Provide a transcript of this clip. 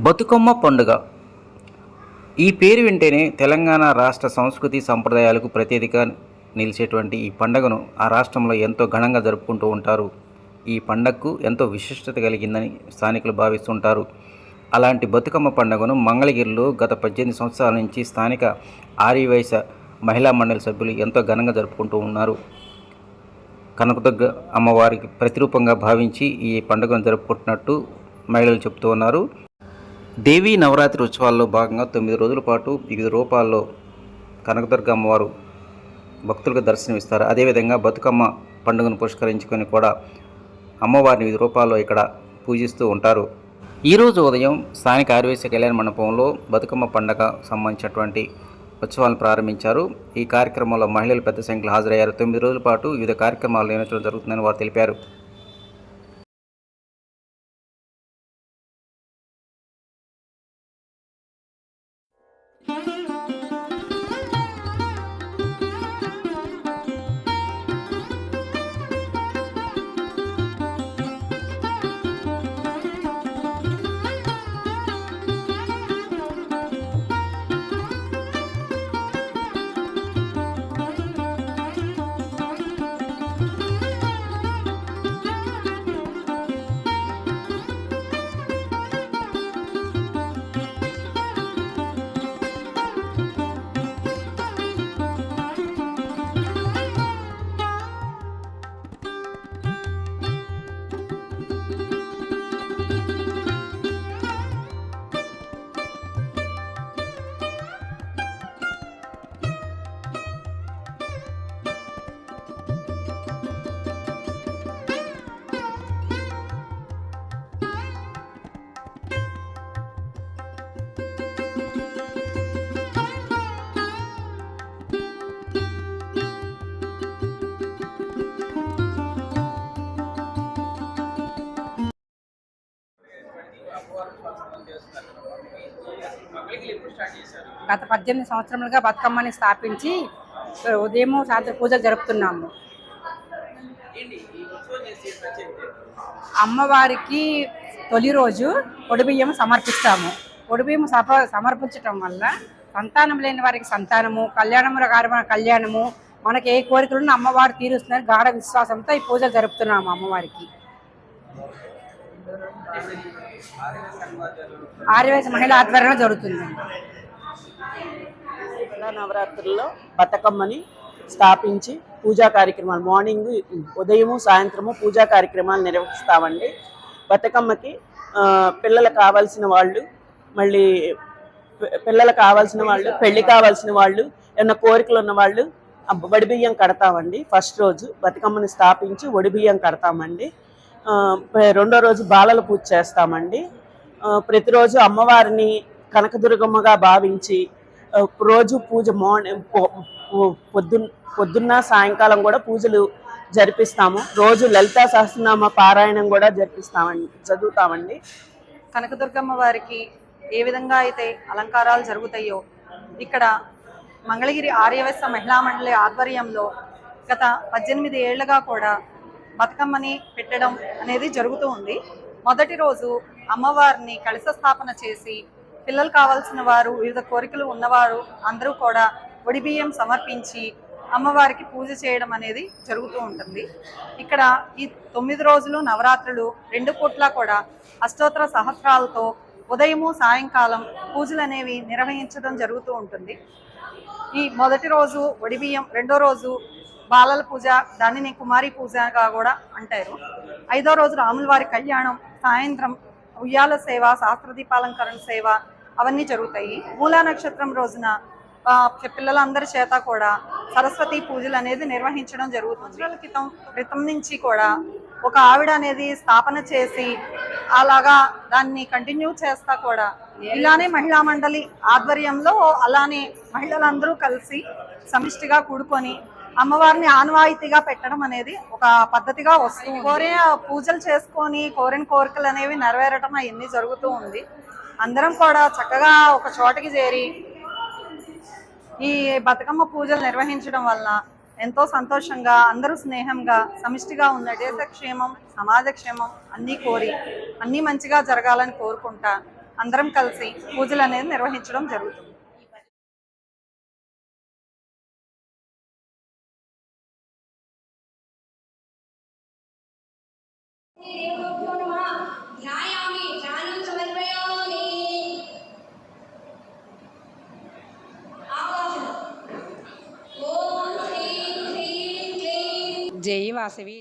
బతుకమ్మ పండుగ ఈ పేరు వింటేనే తెలంగాణ రాష్ట్ర సంస్కృతి సంప్రదాయాలకు ప్రతీదిగా నిలిచేటువంటి ఈ పండుగను ఆ రాష్ట్రంలో ఎంతో ఘనంగా జరుపుకుంటూ ఉంటారు. ఈ పండగకు ఎంతో విశిష్టత కలిగిందని స్థానికులు భావిస్తుంటారు. అలాంటి బతుకమ్మ పండుగను మంగళగిరిలో గత 18 సంవత్సరాల నుంచి స్థానిక ఆర్యవైశ్య మహిళా మండలి సభ్యులు ఎంతో ఘనంగా జరుపుకుంటూ ఉన్నారు. కనకదుర్గ అమ్మవారికి ప్రతిరూపంగా భావించి ఈ పండుగను జరుపుకుంటున్నట్టు మహిళలు చెబుతూ ఉన్నారు. దేవీ నవరాత్రి ఉత్సవాల్లో భాగంగా 9 రోజుల పాటు వివిధ రూపాల్లో కనకదుర్గ అమ్మవారు భక్తులకు దర్శనమిస్తారు. అదేవిధంగా బతుకమ్మ పండుగను పురస్కరించుకొని కూడా అమ్మవారిని వివిధ రూపాల్లో ఇక్కడ పూజిస్తూ ఉంటారు. ఈరోజు ఉదయం స్థానిక ఆర్యవైశ్య కళ్యాణ మండపంలో బతుకమ్మ పండుగ సంబంధించినటువంటి ఉత్సవాలను ప్రారంభించారు. ఈ కార్యక్రమంలో మహిళలు పెద్ద సంఖ్యలో హాజరయ్యారు. 9 రోజుల పాటు వివిధ కార్యక్రమాలు నిర్వహించడం జరుగుతుందని వారు తెలిపారు. గత 18 సంవత్సరములుగా బతుకమ్మని స్థాపించి ఉదయం సాయంత్రం పూజలు జరుపుతున్నాము. అమ్మవారికి తొలి రోజు ఒడిబియ్యం సమర్పిస్తాము. ఒడిబియ్యం సమర్పించటం వల్ల సంతానం లేని వారికి సంతానము, కళ్యాణముల గారి కళ్యాణము, మనకి ఏ కోరికలను అమ్మవారు తీరుస్తుందని గాఢ విశ్వాసంతో ఈ పూజలు జరుపుతున్నాము. అమ్మవారికి ఆర్యవైశ్య మహిళా ఆధ్వర్యంలో జరుగుతుంది. నవరాత్రుల్లో బతుకమ్మని స్థాపించి పూజా కార్యక్రమాలు మార్నింగ్ ఉదయము సాయంత్రము పూజా కార్యక్రమాలు నిర్వహిస్తామండి. బతుకమ్మకి పిల్లలు కావాల్సిన వాళ్ళు, మళ్ళీ పిల్లలు కావాల్సిన వాళ్ళు, పెళ్లి కావాల్సిన వాళ్ళు, ఏమన్నా కోరికలు ఉన్న వాళ్ళు వడిబియ్యం కడతామండి. ఫస్ట్ రోజు బతుకమ్మని స్థాపించి వడిబియ్యం కడతామండి. రెండో రోజు బాలల పూజ చేస్తామండి. ప్రతిరోజు అమ్మవారిని కనకదుర్గమ్మగా భావించి రోజు పూజ మార్నింగ్ పొద్దున్న సాయంకాలం కూడా పూజలు జరిపిస్తాము. రోజు లలితా సహస్రనామ పారాయణం కూడా చదువుతామండి. కనకదుర్గమ్మ వారికి ఏ విధంగా అయితే అలంకారాలు జరుగుతాయో ఇక్కడ మంగళగిరి ఆర్యవైశ్య మహిళా మండలి ఆధ్వర్యంలో గత 18 ఏళ్లుగా కూడా బతుకమ్మని పెట్టడం అనేది జరుగుతూ ఉంది. మొదటి రోజు అమ్మవారిని కలశ స్థాపన చేసి పిల్లలు కావాల్సిన వారు, వివిధ కోరికలు ఉన్నవారు అందరూ కూడా ఒడిబియ్యం సమర్పించి అమ్మవారికి పూజ చేయడం అనేది జరుగుతూ ఉంటుంది. ఇక్కడ ఈ 9 రోజులు నవరాత్రులు 2 పూట్ల కూడా అష్టోత్తర సహస్రాలతో ఉదయము సాయంకాలం పూజలు అనేవి నిర్వహించడం జరుగుతూ ఉంటుంది. ఈ మొదటి రోజు ఒడిబియ్యం, రెండో రోజు బాలల పూజ, దానిని కుమారి పూజగా కూడా అంటారు. 5వ రోజు రాముల వారి కళ్యాణం, సాయంత్రం ఉయ్యాల సేవ, శాస్త్రదీపాలంకరణ సేవ అవన్నీ జరుగుతాయి. మూలా నక్షత్రం రోజున పిల్లలందరి చేత కూడా సరస్వతి పూజలు అనేది నిర్వహించడం జరుగుతుంది. క్రితం నుంచి కూడా ఒక ఆవిడ అనేది స్థాపన చేసి అలాగా దాన్ని కంటిన్యూ చేస్తా కూడా ఇలానే మహిళా మండలి ఆధ్వర్యంలో అలానే మహిళలందరూ కలిసి సమిష్టిగా కూడుకొని అమ్మవారిని ఆనవాయితీగా పెట్టడం అనేది ఒక పద్ధతిగా వస్తుంది. కోరిన పూజలు చేసుకొని కోరిన కోరికలు అనేవి నెరవేరటం అవన్నీ జరుగుతూ ఉంది. అందరం కూడా చక్కగా ఒక చోటకి చేరి ఈ బతుకమ్మ పూజలు నిర్వహించడం వల్ల ఎంతో సంతోషంగా అందరూ స్నేహంగా సమిష్టిగా ఉన్న దేశ క్షేమం, సమాజ క్షేమం అన్నీ కోరి అన్నీ మంచిగా జరగాలని కోరుకుంటా అందరం కలిసి పూజలు అనేది నిర్వహించడం జరుగుతుంది. జై వాసవి.